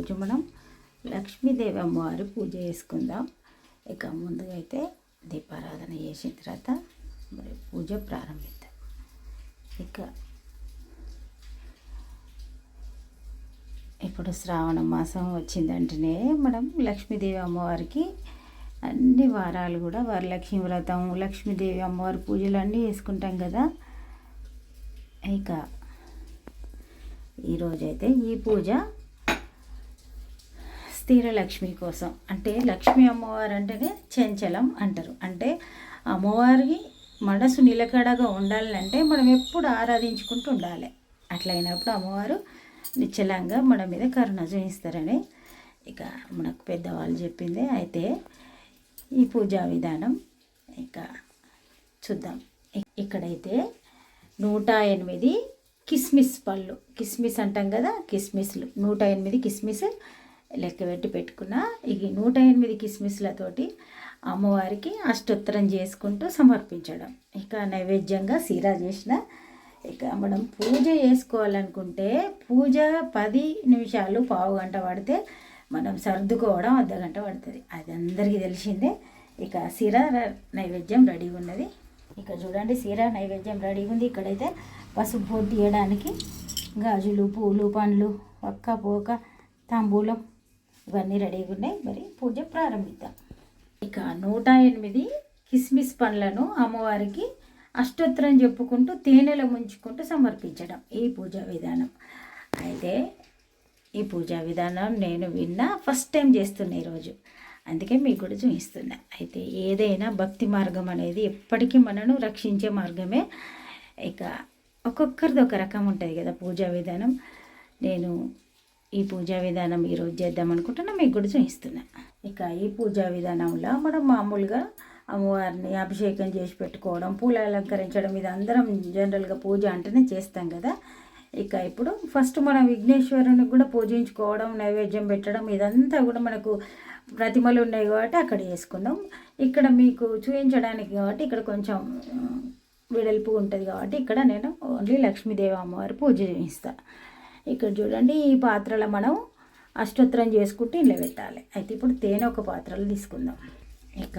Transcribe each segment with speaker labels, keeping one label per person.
Speaker 1: ఈరోజు మనం లక్ష్మీదేవి అమ్మవారి పూజ చేసుకుందాం. ఇక ముందుగా అయితే దీపారాధన చేసిన తర్వాత మరి పూజ ప్రారంభిద్దాం. ఇక ఇప్పుడు శ్రావణ మాసం వచ్చిందంటేనే మనం లక్ష్మీదేవి అమ్మవారికి అన్ని వారాలు కూడా వరలక్ష్మి వ్రతం, లక్ష్మీదేవి అమ్మవారి పూజలు అన్నీ చేసుకుంటాం కదా. ఇక ఈరోజైతే ఈ పూజ స్థిర లక్ష్మి కోసం, అంటే లక్ష్మీ అమ్మవారు అంటేనే చంచలం అంటారు. అంటే అమ్మవారికి మనసు నిలకడగా ఉండాలంటే మనం ఎప్పుడు ఆరాధించుకుంటూ ఉండాలి. అట్లయినప్పుడు అమ్మవారు నిశ్చలంగా మన మీద కరుణ చూపిస్తారని ఇక మనకు పెద్దవాళ్ళు చెప్పింది. అయితే ఈ పూజా విధానం ఇక చూద్దాం. ఇక్కడైతే 108 కిస్మిస్ పళ్ళు, కిస్మిస్ అంటాం కదా, కిస్మిస్లు 108 కిస్మిస్ లెక్క పెట్టుకున్న. ఈ 108 కిస్మిస్లతోటి అమ్మవారికి అష్టోత్తరం చేసుకుంటూ సమర్పించడం. ఇక నైవేద్యంగా సీరా చేసిన. ఇక మనం పూజ చేసుకోవాలనుకుంటే పూజ 10 నిమిషాలు, పావు గంట పడితే మనం సర్దుకోవడం అర్ధగంట పడుతుంది. అది అందరికీ తెలిసిందే. ఇక సీరా నైవేద్యం రెడీగా ఉన్నది. ఇక చూడండి, సీరా నైవేద్యం రెడీగా ఉంది. ఇక్కడైతే పసుపు పొట్టు తీయడానికి గాజులు, పూలు, పండ్లు, ఒక్క పోక, తాంబూలం ఇవన్నీ రెడీగా ఉన్నాయి. మరి పూజ ప్రారంభిద్దాం. ఇక 108 కిస్మిస్ పండ్లను అమ్మవారికి అష్టోత్తరం చెప్పుకుంటూ తేనెలో ముంచుకుంటూ సమర్పించడం ఈ పూజా విధానం. అయితే ఈ పూజా విధానం నేను ఫస్ట్ టైం చేస్తున్నా ఈరోజు, అందుకే మీకు కూడా చూపిస్తున్నా. అయితే ఏదైనా భక్తి మార్గం అనేది ఎప్పటికీ మనను రక్షించే మార్గమే. ఇక ఒక్కొక్కరిది ఒక రకం ఉంటుంది కదా పూజా విధానం. నేను ఈ పూజా విధానం ఈరోజు చేద్దాం అనుకుంటున్నా, మీకు కూడా చూపిస్తున్నా. ఇక ఈ పూజా విధానంలో మనం మామూలుగా అమ్మవారిని అభిషేకం చేసి పెట్టుకోవడం, పూలు అలంకరించడం, ఇది అందరం జనరల్గా పూజ అంటేనే చేస్తాం కదా. ఇక ఇప్పుడు ఫస్ట్ మనం విఘ్నేశ్వరుని కూడా పూజించుకోవడం, నైవేద్యం పెట్టడం, ఇదంతా కూడా మనకు ప్రతిమలు ఉన్నాయి కాబట్టి అక్కడ చేసుకుందాం. ఇక్కడ మీకు చూపించడానికి కాబట్టి ఇక్కడ కొంచెం వెడల్పు ఉంటుంది కాబట్టి ఇక్కడ నేను ఓన్లీ లక్ష్మీదేవి అమ్మవారి పూజ చేయిస్తాను. ఇక్కడ చూడండి, ఈ పాత్రలో మనం అష్టోత్తరం చేసుకుంటూ ఇంట్లో పెట్టాలి. అయితే ఇప్పుడు తేనె ఒక పాత్రలో తీసుకుందాం. ఇక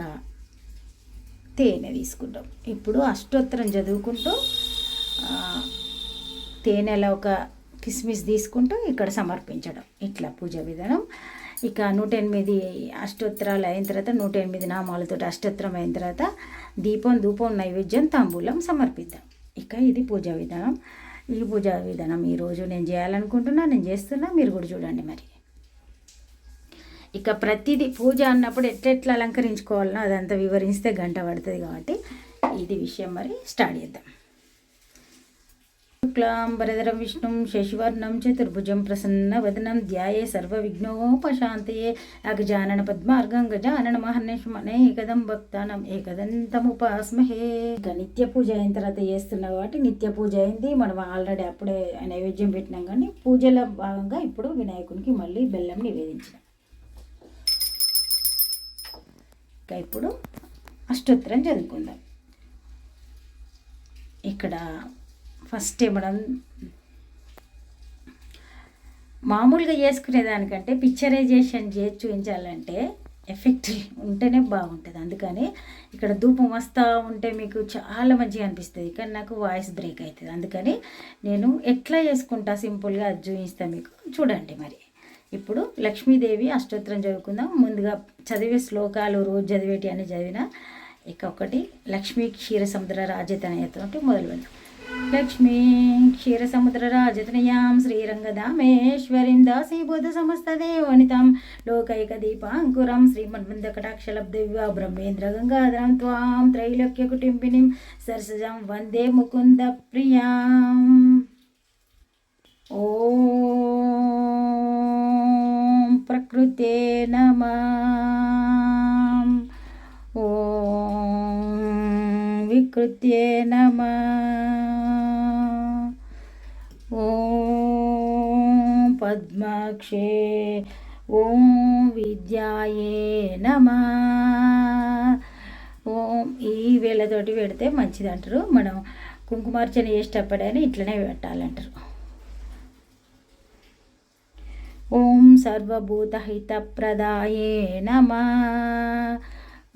Speaker 1: తేనె తీసుకుంటాం. ఇప్పుడు అష్టోత్తరం చదువుకుంటూ తేనెలో ఒక కిస్మిస్ తీసుకుంటూ ఇక్కడ సమర్పించడం, ఇట్లా పూజ విధానం. ఇక 108 అష్టోత్తరాలు అయిన తర్వాత 108 నామాలతో అష్టోత్తరం అయిన తర్వాత దీపం, ధూపం, నైవేద్యం, తాంబూలం సమర్పిద్దాం. ఇక ఇది పూజా విధానం. ఈ పూజా విధానం ఈరోజు నేను చేయాలనుకుంటున్నా, నేను చేస్తున్నా, మీరు కూడా చూడండి. మరి ఇక ప్రతిదీ పూజ అన్నప్పుడు ఎట్లెట్లా అలంకరించుకోవాలనో అదంతా వివరిస్తే గంట పడుతుంది కాబట్టి ఇది విషయం. మరి స్టార్ట్ చేద్దాం. శుక్లాంబరధరం విష్ణుం శశివర్ణం చతుర్భుజం ప్రసన్నవదనం ధ్యాయే సర్వవిఘ్నోపశాంతయే అగజానన పద్మార్గం గజానన మహర్నిషమనేకదం భక్తానం ఏకదంతముపాస్మహే. ఇక నిత్య పూజ అయిన తర్వాత చేస్తున్నాం కాబట్టి నిత్య పూజ అయింది. మనం ఆల్రెడీ అప్పుడే నైవేద్యం పెట్టినాం, కానీ పూజల భాగంగా ఇప్పుడు వినాయకునికి మళ్ళీ బెల్లం నివేదించినాం. ఇక ఇప్పుడు అష్టోత్తరం చదువుకుందాం. ఇక్కడ ఫస్ట్ మనం మామూలుగా చేసుకునేదానికంటే పిక్చరైజేషన్ చేసి చూపించాలంటే ఎఫెక్ట్ ఉంటేనే బాగుంటుంది. అందుకని ఇక్కడ ధూపం వస్తూ ఉంటే మీకు చాలా మంచిగా అనిపిస్తుంది, కానీ నాకు వాయిస్ బ్రేక్ అవుతుంది. అందుకని నేను ఎట్లా చేసుకుంటా సింపుల్గా అది చూపిస్తాను మీకు, చూడండి. మరి ఇప్పుడు లక్ష్మీదేవి అష్టోత్తరం చదువుకుందాం. ముందుగా చదివే శ్లోకాలు రోజు చదివేటి అని చదివిన. ఇక ఒకటి లక్ష్మీ క్షీర సముద్ర రాజతనయతో మొదలు పెడతాం. లక్ష్మీ క్షీర సముద్ర రాజతనయాం శ్రీరంగదామేశ్వరీం దాసీభూత సమస్తదేవనితాం లోకైక దీపాంకురం శ్రీమన్మందకటాక్షలబ్ధ బ్రహ్మేంద్ర గంగాధరం త్వాం త్రైలోక్య కుటుంబినిం సరసజం వందే ముకుంద ప్రియాం. ఓం ప్రకృతే నమః. ఓం వికృత్యే నమః. ఓం పద్మాక్షే. ఓం విద్యాయే నమః. ఓం ఈ వేళతోటి పెడితే మంచిది అంటారు. మనం కుంకుమార్చన చేసేటప్పుడైనా ఇట్లనే పెట్టాలంటారు. ఓం సర్వభూతహితప్రదాయే నమః.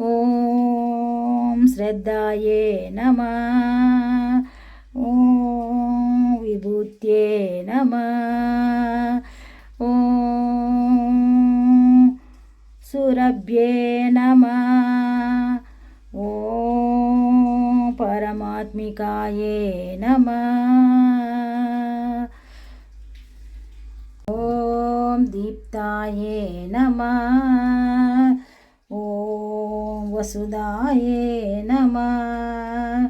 Speaker 1: ఓం శ్రద్ధాయే నమః. ఓం విభూత్యే నమః. ఓం సురభ్యే నమః. ఓం పరమాత్మికాయే నమః. ఓం దీప్తాయే నమః. ఓం వసుదాయే నమః.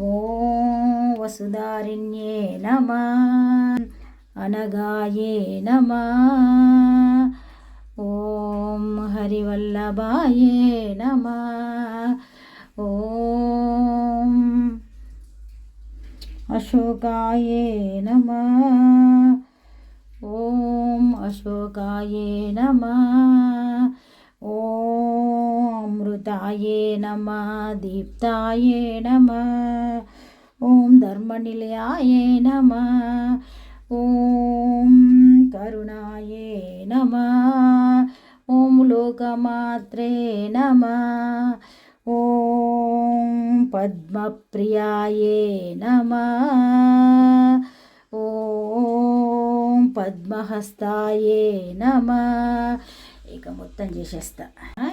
Speaker 1: ఓం వసుధారిణ్యే నమః. అనగాయే నమః. ఓం హరివల్లభాయే నమః. ఓం అశోకాయే నమః. ఓం అశోకాయే నమః. ఓం అమృతాయే నమః. దీప్తాయే నమః. ఓం ధర్మనిలయాయే నమః. ఓం కరుణాయే నమః. ఓం లోకమాత్రే నమః. ఓం పద్మప్రియాయే నమః. ఓం పద్మహస్తాయే నమః. ఇక మొత్తం చేసేస్తా.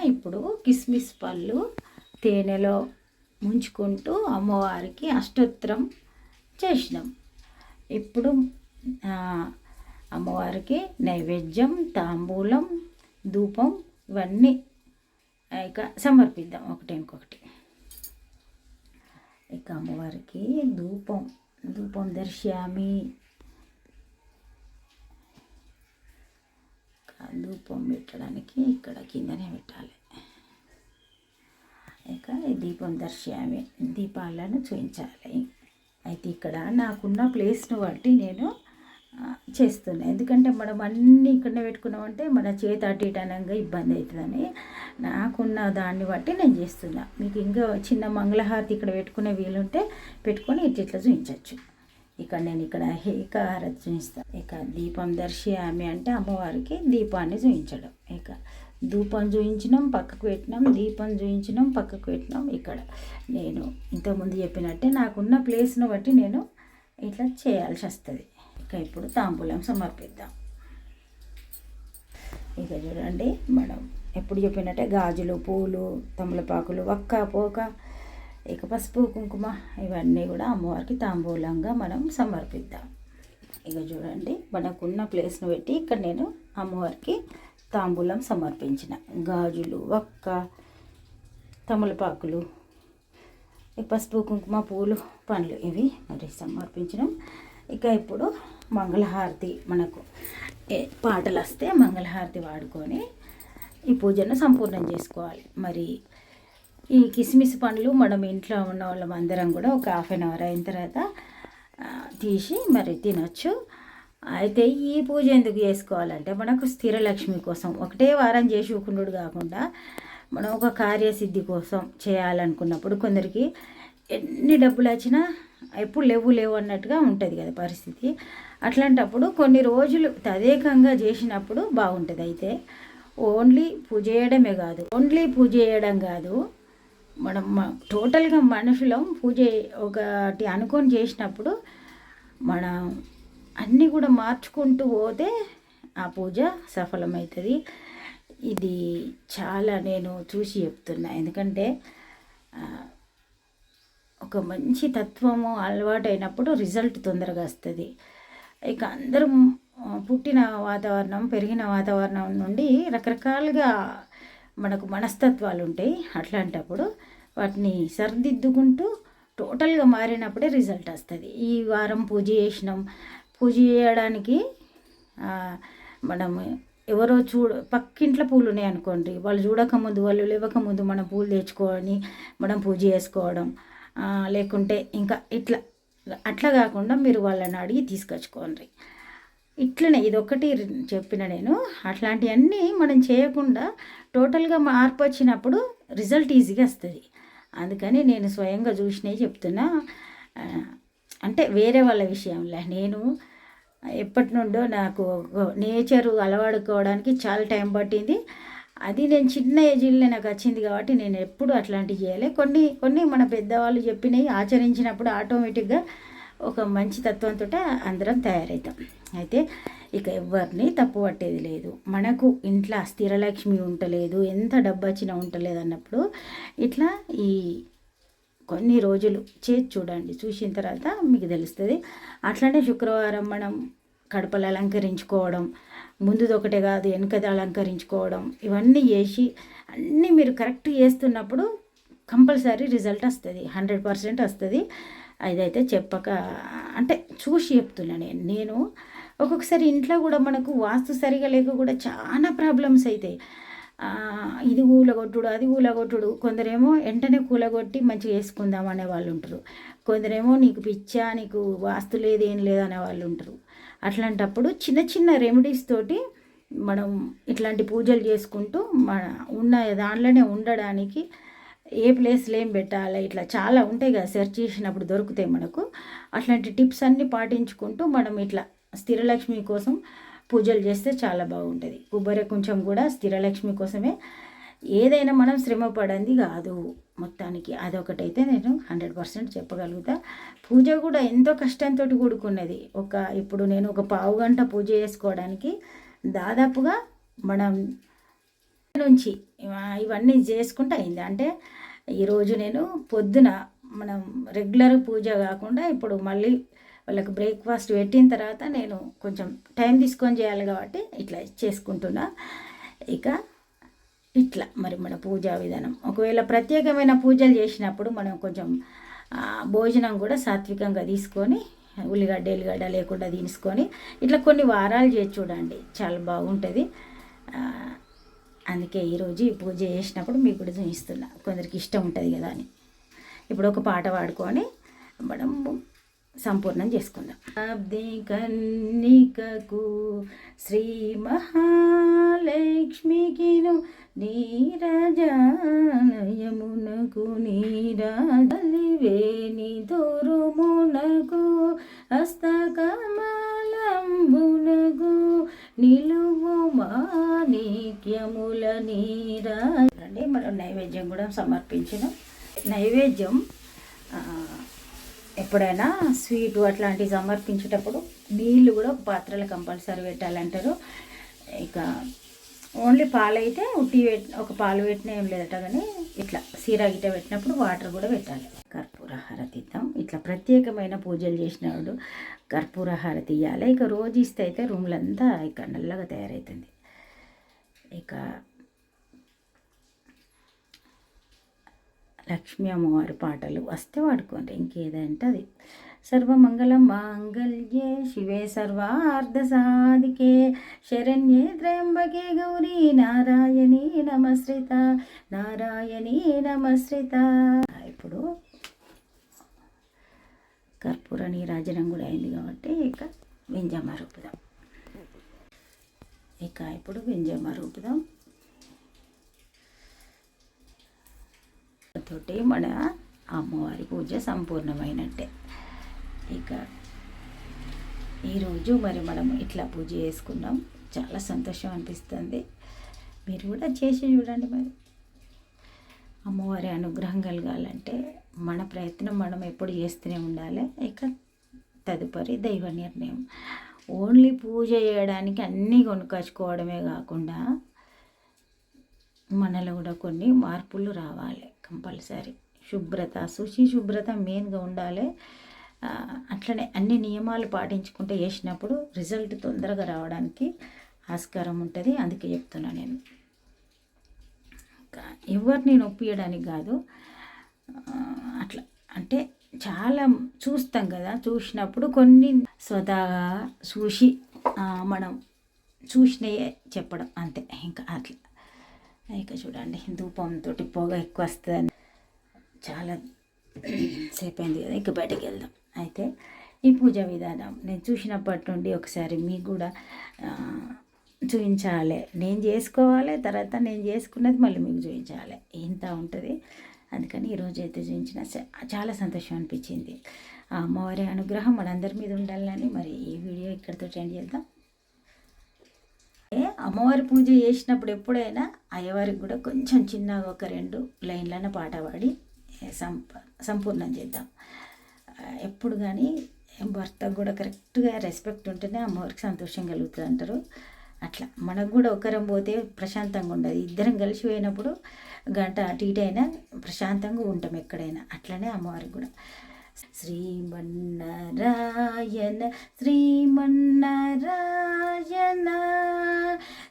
Speaker 1: ఇప్పుడు కిస్మిస్ పళ్ళు తేనెలో ముంచుకుంటూ అమ్మవారికి అష్టోత్తరం చేసినాం. ఇప్పుడు అమ్మవారికి నైవేద్యం, తాంబూలం, ధూపం ఇవన్నీ ఇక సమర్పిద్దాం ఒకటి ఇంకొకటి. ఇక అమ్మవారికి ధూపం దర్శయామి. ధూపం పెట్టడానికి ఇక్కడ కిందనే పెట్టాలి. ఇక దీపం దర్శయామి, దీపాలను చూపించాలి. అయితే ఇక్కడ నాకున్న ప్లేస్ను బట్టి నేను చేస్తున్నాను. ఎందుకంటే మనం అన్నీ ఇక్కడనే పెట్టుకున్నామంటే మన చేతి అటు ఇటు అనగా ఇబ్బంది అవుతుందని నాకున్న దాన్ని బట్టి నేను చేస్తున్నా. మీకు ఇంకా చిన్న మంగళహారతి ఇక్కడ పెట్టుకునే వీలుంటే పెట్టుకొని ఇట్లా చూపించవచ్చు. ఇక్కడ నేను ఏకాహారతి చూపిస్తాను. ఇక దీపం దర్శయామి అంటే అమ్మవారికి దీపాన్ని చూపించడం. ఇక ధూపం చూయించినాం, పక్కకు పెట్టినాం, దీపం చూయించినాం, పక్కకు పెట్టినాం. ఇక్కడ నేను ఇంతకుముందు చెప్పినట్టే నాకున్న ప్లేస్ను బట్టి నేను ఇట్లా చేయాల్సి వస్తుంది. ఇక ఇప్పుడు తాంబూలం సమర్పిద్దాం. ఇక చూడండి, మనం ఎప్పుడు చెప్పినట్టే గాజులు, పూలు, తమలపాకులు, వక్క, పోక, ఇక పసుపు, కుంకుమ ఇవన్నీ కూడా అమ్మవారికి తాంబూలంగా మనం సమర్పిద్దాం. ఇక చూడండి, మనకున్న ప్లేస్ను పెట్టి ఇక్కడ నేను అమ్మవారికి తాంబూలం సమర్పించిన. గాజులు, వక్క, తమలపాకులు, పసుపు, కుంకుమ, పూలు, పండ్లు ఇవి మరి సమర్పించినాం. ఇక ఇప్పుడు మంగళహారతి, మనకు పాటలు వస్తే మంగళహారతి వాడుకొని ఈ పూజను సంపూర్ణం చేసుకోవాలి. మరి ఈ కిస్మిస్ పండ్లు మనం ఇంట్లో ఉన్న వాళ్ళం అందరం కూడా ఒక 1/2 గంట అయిన తర్వాత తీసి మరి తినొచ్చు. అయితే ఈ పూజ ఎందుకు చేసుకోవాలంటే మనకు స్థిర లక్ష్మి కోసం ఒకటే వారం చేసి ఊకుండు కాకుండా మనం ఒక కార్యసిద్ధి కోసం చేయాలనుకున్నప్పుడు కొందరికి ఎన్ని డబ్బులు వచ్చినా ఎప్పుడు లేవు అన్నట్టుగా ఉంటుంది కదా పరిస్థితి. అట్లాంటప్పుడు కొన్ని రోజులు తదేకంగా చేసినప్పుడు బాగుంటుంది. అయితే ఓన్లీ పూజ చేయడం కాదు, మనం టోటల్గా మనుషులం పూజ ఒకటి అనుకొని చేసినప్పుడు మనం అన్నీ కూడా మార్చుకుంటూ పోతే ఆ పూజ సఫలమవుతుంది. ఇది చాలా నేను చూసి చెప్తున్నా. ఎందుకంటే ఒక మంచి తత్వము అలవాటైనప్పుడు రిజల్ట్ తొందరగా వస్తుంది. ఇక అందరం పుట్టిన వాతావరణం, పెరిగిన వాతావరణం నుండి రకరకాలుగా మనకు మనస్తత్వాలు ఉంటాయి. అట్లాంటప్పుడు వాటిని సరిదిద్దుకుంటూ టోటల్గా మారినప్పుడే రిజల్ట్ వస్తుంది. ఈ వారం పూజ చేయడానికి మనం ఎవరో పక్కింట్లో పూలు ఉన్నాయి అనుకోండి, వాళ్ళు చూడకముందు, వాళ్ళు లేవకముందు మనం పూలు తెచ్చుకొని మనం పూజ చేసుకోవడం, లేకుంటే ఇంకా అట్లా కాకుండా మీరు వాళ్ళని అడిగి తీసుకొచ్చుకోండి. ఇట్లనే ఇదొక్కటి చెప్పిన నేను. అట్లాంటివన్నీ మనం చేయకుండా టోటల్గా మార్పు వచ్చినప్పుడు రిజల్ట్ ఈజీగా వస్తుంది. అందుకని నేను స్వయంగా చూసినవి చెప్తున్నా. అంటే వేరే వాళ్ళ విషయంలో నేను ఎప్పటి నుండో నాకు నేచరు అలవాడుకోవడానికి చాలా టైం పట్టింది. అది నేను చిన్న ఏజ్లో నాకు వచ్చింది కాబట్టి నేను ఎప్పుడు అట్లాంటివి చేయలే. కొన్ని కొన్ని మన పెద్దవాళ్ళు చెప్పినవి ఆచరించినప్పుడు ఆటోమేటిక్గా ఒక మంచి తత్వంతో అందరం తయారవుతాం. అయితే ఇక ఎవరిని తప్పు పట్టేది లేదు. మనకు ఇంట్లో స్థిరలక్ష్మి ఉండలేదు, ఎంత డబ్బు వచ్చినా ఉండలేదు అన్నప్పుడు ఇట్లా ఈ కొన్ని రోజులు చేసి చూడండి. చూసిన తర్వాత మీకు తెలుస్తుంది. అట్లనే శుక్రవారం మనం కడపలు అలంకరించుకోవడం, ముందుది ఒకటే కాదు వెనుకది అలంకరించుకోవడం, ఇవన్నీ చేసి అన్నీ మీరు కరెక్ట్ చేస్తున్నప్పుడు కంపల్సరీ రిజల్ట్ వస్తుంది, 100% వస్తుంది. అదైతే చెప్పక అంటే చూసి చెప్తున్నా నేను ఒక్కొక్కసారి ఇంట్లో కూడా మనకు వాస్తు సరిగా లేక కూడా చాలా ప్రాబ్లమ్స్ అవుతాయి. ఇది కూలగొట్టుడు, అది కూలగొట్టుడు. కొందరేమో వెంటనే కూలగొట్టి మంచిగా వేసుకుందాం అనే వాళ్ళు ఉంటారు. కొందరేమో నీకు పిచ్చా, నీకు వాస్తు లేదు ఏం లేదు అనే వాళ్ళు ఉంటారు. అట్లాంటప్పుడు చిన్న చిన్న రెమెడీస్ తోటి మనం ఇట్లాంటి పూజలు చేసుకుంటూ మన ఉన్న దాంట్లోనే ఉండడానికి ఏ ప్లేస్లో ఏం పెట్టాలి ఇట్లా చాలా ఉంటాయి కదా, సెర్చ్ చేసినప్పుడు దొరుకుతాయి మనకు. అట్లాంటి టిప్స్ అన్నీ పాటించుకుంటూ మనం ఇట్లా స్థిరలక్ష్మి కోసం పూజలు చేస్తే చాలా బాగుంటుంది. కొబ్బరి కొంచెం కూడా స్థిరలక్ష్మి కోసమే. ఏదైనా మనం శ్రమ పడింది కాదు మొత్తానికి, అదొకటైతే నేను 100% చెప్పగలుగుతా. పూజ కూడా ఎంతో కష్టంతో కూడుకున్నది. ఇప్పుడు నేను ఒక పావు గంట పూజ చేసుకోవడానికి దాదాపుగా మనం నుంచి ఇవన్నీ చేసుకుంటూ అయింది. అంటే ఈరోజు నేను పొద్దున మనం రెగ్యులర్ పూజ కాకుండా ఇప్పుడు మళ్ళీ వాళ్ళకి బ్రేక్ఫాస్ట్ పెట్టిన తర్వాత నేను కొంచెం టైం తీసుకొని చేయాలి కాబట్టి ఇట్లా చేసుకుంటున్నా. ఇక ఇట్లా మరి మన పూజా విధానం, ఒకవేళ ప్రత్యేకమైన పూజలు చేసినప్పుడు మనం కొంచెం భోజనం కూడా సాత్వికంగా తీసుకొని ఉల్లిగడ్డ లేకుండా తీసుకొని ఇట్లా కొన్ని వారాలు చేసి చూడండి, చాలా బాగుంటుంది. అందుకే ఈరోజు ఈ పూజ చేసినప్పుడు మీకు కూడా చూపిస్తున్నా, కొందరికి ఇష్టం ఉంటుంది కదా అని. ఇప్పుడు ఒక పాట పాడుకొని మనం సంపూర్ణం చేసుకుందాం. అబ్ది కన్నికకు శ్రీ మహాలక్ష్మికిను నీరజాలయమునకు నీరాజలివేణి దూరుమునకు హస్తకమలంబునకు నిలువు మాణిక్యముల నీరాజండి. మనం నైవేద్యం కూడా సమర్పించిన నైవేద్యం ఎప్పుడైనా స్వీటు అట్లాంటివి సమర్పించేటప్పుడు నీళ్ళు కూడా ఒక పాత్రలో కంపల్సరీ పెట్టాలంటారు. ఇక ఓన్లీ పాలు అయితే ఒక పాలు పెట్టినా ఏం లేదట, కానీ ఇట్లా సీరా గిట్ట పెట్టినప్పుడు వాటర్ కూడా పెట్టాలి. కర్పూర హారతి ఇద్దాం. ఇట్లా ప్రత్యేకమైన పూజలు చేసినప్పుడు కర్పూర హారతి ఇవ్వాలి. ఇక రోజు ఇస్తే అయితే రూమ్లంతా ఇక నల్లగా తయారవుతుంది. ఇక లక్ష్మీ అమ్మవారి పాటలు వస్తే వాడుకోండి, ఇంకేదంటే అది. సర్వమంగళం మాంగళ్యే శివే సర్వార్ధ సాధికే శరణ్యే త్ర్యంబకే గౌరీ నారాయణీ నమస్కృత నారాయణీ నమస్కృత. ఇప్పుడు కర్పూర నీరాజనం కూడా అయింది కాబట్టి ఇక వింజమ్మ రూపుదాం. ఇప్పుడు వింజమ్మ రూపుదాం తోటి మన అమ్మవారి పూజ సంపూర్ణమైనట్టే. ఇక ఈరోజు మరి మనం ఇట్లా పూజ చేసుకున్నాం, చాలా సంతోషం అనిపిస్తుంది. మీరు కూడా చేసి చూడండి. మరి అమ్మవారి అనుగ్రహం కలగాలంటే మన ప్రయత్నం మనం ఎప్పుడు చేస్తూనే ఉండాలి. ఇక తదుపరి దైవ నిర్ణయం. ఓన్లీ పూజ చేయడానికి అన్నీ కొనుక్కొచ్చుకోవడమే కాకుండా మనలో కూడా కొన్ని మార్పులు రావాలి కంపల్సరీ. శుభ్రత మెయిన్గా ఉండాలి. అట్లనే అన్ని నియమాలు పాటించుకుంటే చేసినప్పుడు రిజల్ట్ తొందరగా రావడానికి ఆస్కారం ఉంటుంది. అందుకే చెప్తున్నా నేను. ఎవరిని నొప్పియడానికి కాదు, అట్లా అంటే చాలా చూస్తాం కదా, చూసినప్పుడు కొన్ని స్వతహాగా చూసి మనం చూసినయే చెప్పడం అంతే. ఇంకా అట్లా ఇక చూడండి, ధూపంతో పొగ ఎక్కువ వస్తుందని చాలా సేపు అయింది కదా, ఇక బయటకు వెళ్దాం. అయితే ఈ పూజ విధానం నేను చూసినప్పటి నుండి ఒకసారి మీకు కూడా చూపించాలి, నేను చేసుకోవాలి, తర్వాత నేను చేసుకున్నది మళ్ళీ మీకు చూపించాలి, ఇంత ఉంటుంది. అందుకని ఈరోజు అయితే చూపించిన చాలా సంతోషం అనిపించింది. ఆ అమ్మవారి అనుగ్రహం మనందరి మీద ఉండాలని మరి ఈ వీడియో ఇక్కడితో ఎండ్ చేద్దాం. అమ్మవారి పూజ చేసినప్పుడు ఎప్పుడైనా అయ్యవారికి కూడా కొంచెం చిన్నగా ఒక 2 లైన్లన్న పాట పాడి సంపూర్ణం చేద్దాం. ఎప్పుడు కానీ భర్తకు కూడా కరెక్ట్గా రెస్పెక్ట్ ఉంటేనే అమ్మవారికి సంతోషం కలుగుతుంది అంటారు. అట్లా మనకు కూడా ఒకరం పోతే ప్రశాంతంగా ఉండదు. ఇద్దరం కలిసి పోయినప్పుడు గంట అటు ఇటు అయినా ప్రశాంతంగా ఉంటాం ఎక్కడైనా. అట్లనే అమ్మవారికి కూడా శ్రీమన్నారాయణ శ్రీమన్నారాయణ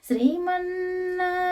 Speaker 1: శ్రీమన్నారాయణ